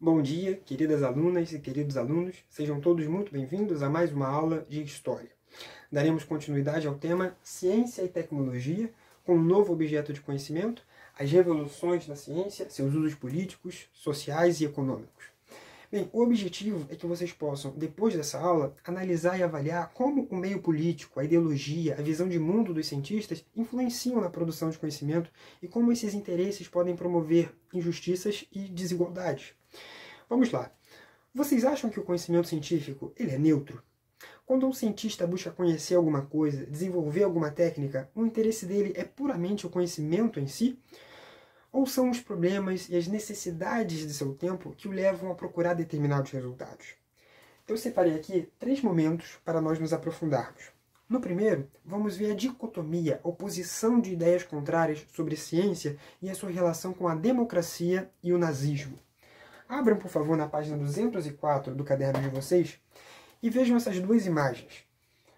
Bom dia, queridas alunas e queridos alunos. Sejam todos muito bem-vindos a mais uma aula de História. Daremos continuidade ao tema Ciência e Tecnologia, com um novo objeto de conhecimento, as revoluções da ciência, seus usos políticos, sociais e econômicos. Bem, o objetivo é que vocês possam, depois dessa aula, analisar e avaliar como o meio político, a ideologia, a visão de mundo dos cientistas influenciam na produção de conhecimento e como esses interesses podem promover injustiças e desigualdades. Vamos lá. Vocês acham que o conhecimento científico ele é neutro? Quando um cientista busca conhecer alguma coisa, desenvolver alguma técnica, o interesse dele é puramente o conhecimento em si? Ou são os problemas e as necessidades de seu tempo que o levam a procurar determinados resultados? Eu separei aqui 3 momentos para nós nos aprofundarmos. No primeiro, vamos ver a dicotomia, a oposição de ideias contrárias sobre ciência e a sua relação com a democracia e o nazismo. Abram, por favor, na página 204 do caderno de vocês e vejam essas duas imagens.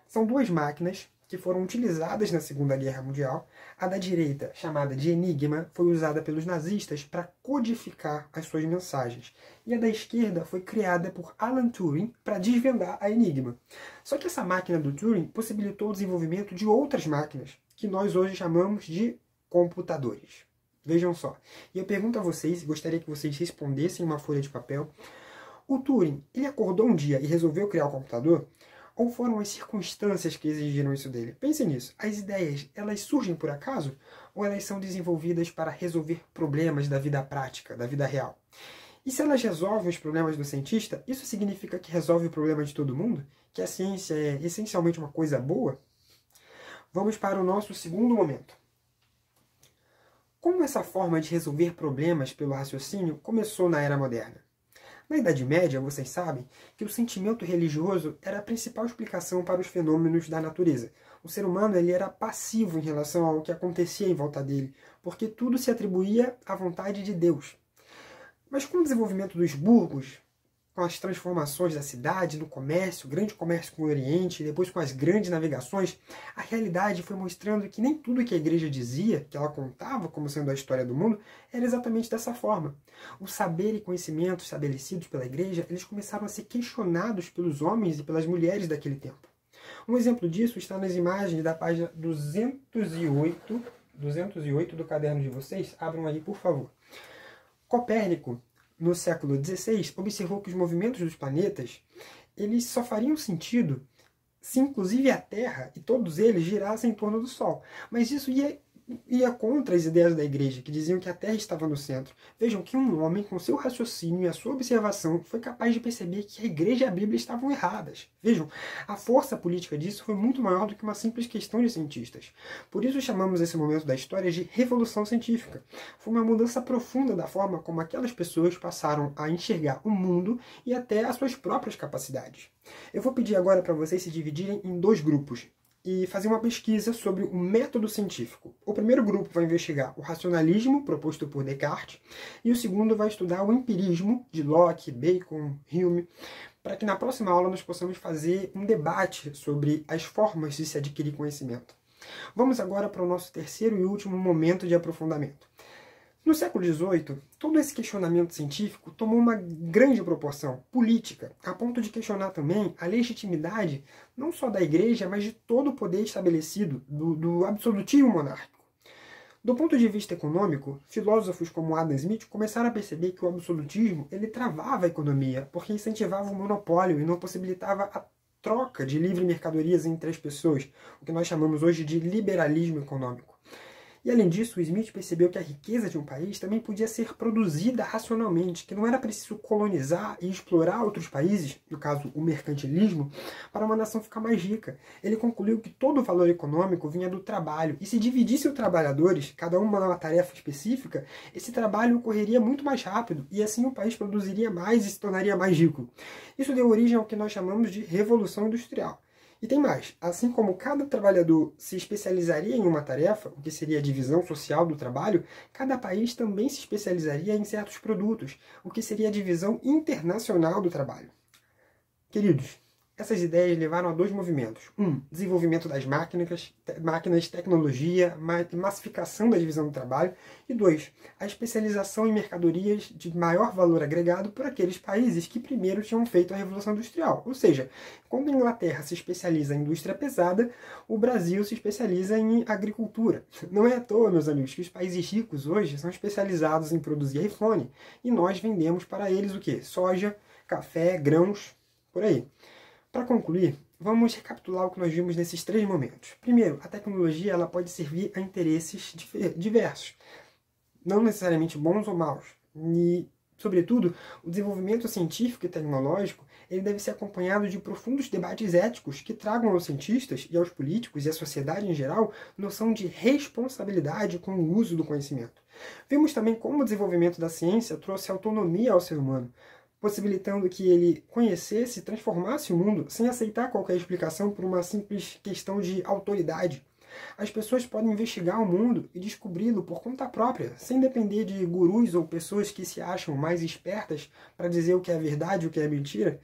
São duas máquinas que foram utilizadas na Segunda Guerra Mundial. A da direita, chamada de Enigma, foi usada pelos nazistas para codificar as suas mensagens. E a da esquerda foi criada por Alan Turing para desvendar a Enigma. Só que essa máquina do Turing possibilitou o desenvolvimento de outras máquinas, que nós hoje chamamos de computadores. Vejam só. E eu pergunto a vocês, gostaria que vocês respondessem em uma folha de papel. O Turing, ele acordou um dia e resolveu criar o computador? Ou foram as circunstâncias que exigiram isso dele? Pensem nisso. As ideias, elas surgem por acaso? Ou elas são desenvolvidas para resolver problemas da vida prática, da vida real? E se elas resolvem os problemas do cientista, isso significa que resolve o problema de todo mundo? Que a ciência é essencialmente uma coisa boa? Vamos para o nosso segundo momento. Como essa forma de resolver problemas pelo raciocínio começou na Era Moderna? Na Idade Média, vocês sabem que o sentimento religioso era a principal explicação para os fenômenos da natureza. O ser humano ele era passivo em relação ao que acontecia em volta dele, porque tudo se atribuía à vontade de Deus. Mas com o desenvolvimento dos burgos, com as transformações da cidade, no comércio, grande comércio com o Oriente, depois com as grandes navegações, a realidade foi mostrando que nem tudo que a igreja dizia, que ela contava como sendo a história do mundo, era exatamente dessa forma. O saber e conhecimentos estabelecidos pela igreja, eles começaram a ser questionados pelos homens e pelas mulheres daquele tempo. Um exemplo disso está nas imagens da página 208 do caderno de vocês. Abram aí, por favor. Copérnico, no século XVI, observou que os movimentos dos planetas eles só fariam sentido se inclusive a Terra e todos eles girassem em torno do Sol. Mas isso ia contra as ideias da igreja, que diziam que a Terra estava no centro. Vejam que um homem, com seu raciocínio e a sua observação, foi capaz de perceber que a igreja e a Bíblia estavam erradas. Vejam, a força política disso foi muito maior do que uma simples questão de cientistas. Por isso chamamos esse momento da história de Revolução Científica. Foi uma mudança profunda da forma como aquelas pessoas passaram a enxergar o mundo e até as suas próprias capacidades. Eu vou pedir agora para vocês se dividirem em 2 grupos e fazer uma pesquisa sobre o método científico. O primeiro grupo vai investigar o racionalismo, proposto por Descartes, e o segundo vai estudar o empirismo, de Locke, Bacon, Hume, para que na próxima aula nós possamos fazer um debate sobre as formas de se adquirir conhecimento. Vamos agora para o nosso terceiro e último momento de aprofundamento. No século XVIII, todo esse questionamento científico tomou uma grande proporção política, a ponto de questionar também a legitimidade não só da igreja, mas de todo o poder estabelecido do absolutismo monárquico. Do ponto de vista econômico, filósofos como Adam Smith começaram a perceber que o absolutismo ele travava a economia, porque incentivava o monopólio e não possibilitava a troca de livre mercadorias entre as pessoas, o que nós chamamos hoje de liberalismo econômico. E além disso, o Smith percebeu que a riqueza de um país também podia ser produzida racionalmente, que não era preciso colonizar e explorar outros países, no caso o mercantilismo, para uma nação ficar mais rica. Ele concluiu que todo o valor econômico vinha do trabalho, e se dividisse os trabalhadores, cada um numa tarefa específica, esse trabalho ocorreria muito mais rápido, e assim o país produziria mais e se tornaria mais rico. Isso deu origem ao que nós chamamos de Revolução Industrial. E tem mais, assim como cada trabalhador se especializaria em uma tarefa, o que seria a divisão social do trabalho, cada país também se especializaria em certos produtos, o que seria a divisão internacional do trabalho. Queridos, Essas ideias levaram a dois movimentos. Desenvolvimento das máquinas, tecnologia, massificação da divisão do trabalho. E 2, a especialização em mercadorias de maior valor agregado por aqueles países que primeiro tinham feito a Revolução Industrial. Ou seja, quando a Inglaterra se especializa em indústria pesada, o Brasil se especializa em agricultura. Não é à toa, meus amigos, que os países ricos hoje são especializados em produzir iPhone. E nós vendemos para eles o quê? Soja, café, grãos, por aí. Para concluir, vamos recapitular o que nós vimos nesses 3 momentos. Primeiro, a tecnologia ela pode servir a interesses diversos, não necessariamente bons ou maus. E, sobretudo, o desenvolvimento científico e tecnológico ele deve ser acompanhado de profundos debates éticos que tragam aos cientistas e aos políticos e à sociedade em geral noção de responsabilidade com o uso do conhecimento. Vimos também como o desenvolvimento da ciência trouxe autonomia ao ser humano, possibilitando que ele conhecesse e transformasse o mundo sem aceitar qualquer explicação por uma simples questão de autoridade. As pessoas podem investigar o mundo e descobri-lo por conta própria, sem depender de gurus ou pessoas que se acham mais espertas para dizer o que é verdade e o que é mentira.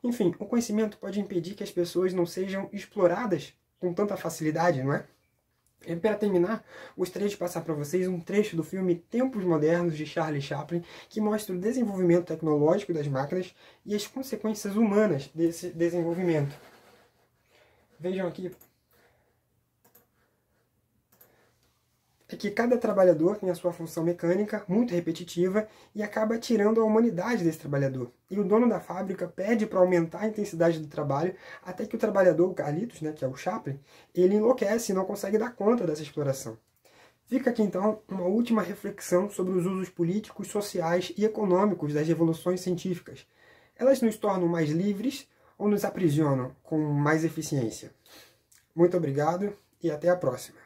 Enfim, o conhecimento pode impedir que as pessoas não sejam exploradas com tanta facilidade, não é? E para terminar, gostaria de passar para vocês um trecho do filme Tempos Modernos, de Charlie Chaplin, que mostra o desenvolvimento tecnológico das máquinas e as consequências humanas desse desenvolvimento. Vejam aqui. É que cada trabalhador tem a sua função mecânica muito repetitiva e acaba tirando a humanidade desse trabalhador. E o dono da fábrica pede para aumentar a intensidade do trabalho até que o trabalhador, o Carlitos, né, que é o Chaplin, ele enlouquece e não consegue dar conta dessa exploração. Fica aqui então uma última reflexão sobre os usos políticos, sociais e econômicos das revoluções científicas. Elas nos tornam mais livres ou nos aprisionam com mais eficiência? Muito obrigado e até a próxima.